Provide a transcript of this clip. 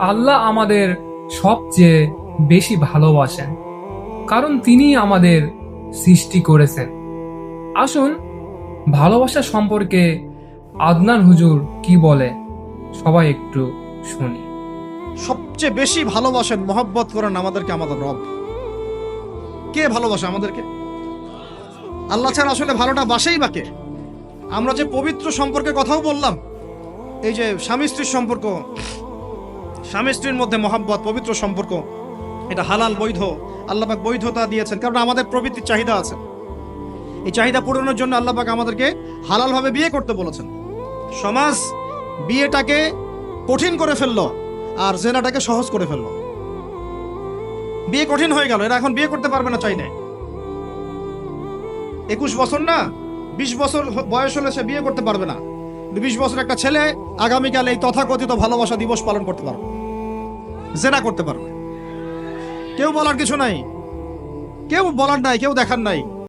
আল্লাহ আমাদের সবচেয়ে বেশি ভালোবাসেন, কারণ তিনি আমাদের সৃষ্টি করেছেন। আসুন ভালোবাসা সম্পর্কে আদনান হুজুর কি বলে সবাই একটু শুনি। সবচেয়ে বেশি ভালোবাসেন, মহব্বত করেন আমাদেরকে আমাদের রব। কে ভালোবাসে আমাদেরকে? আল্লাহ ছাড়া আসলে ভালোটা বাসেই বাকে। আমরা যে পবিত্র সম্পর্কের কথাও বললাম, এই যে স্বামী স্ত্রীর সম্পর্ক, স্বামী স্ত্রীর মধ্যে মহব্বত, পবিত্র সম্পর্ক, এটা হালাল, বৈধ। আল্লাহ পাক বৈধতা দিয়েছেন, কারণ আমাদের প্রবৃত্তির চাহিদা আছে। এই চাহিদা পূরণের জন্য আল্লাহ পাক আমাদেরকে হালালভাবে বিয়ে করতে বলেছেন। সমাজ বিয়েটাকে কঠিন করে ফেললো আর জেনাটাকে সহজ করে ফেললো। বিয়ে কঠিন হয়ে গেল, এরা এখন বিয়ে করতে পারবে না চাইলে। 21 বছর না, 20 বছর বয়স হলে সে বিয়ে করতে পারবে না। 20 বছর একটা ছেলে আগামীকাল এই তথাকথিত ভালোবাসা দিবস পালন করতে পারবে, জেনা করতে পারবে। কেউ বলার কিছু নাই, কেউ বলার নাই, কেউ দেখার নাই।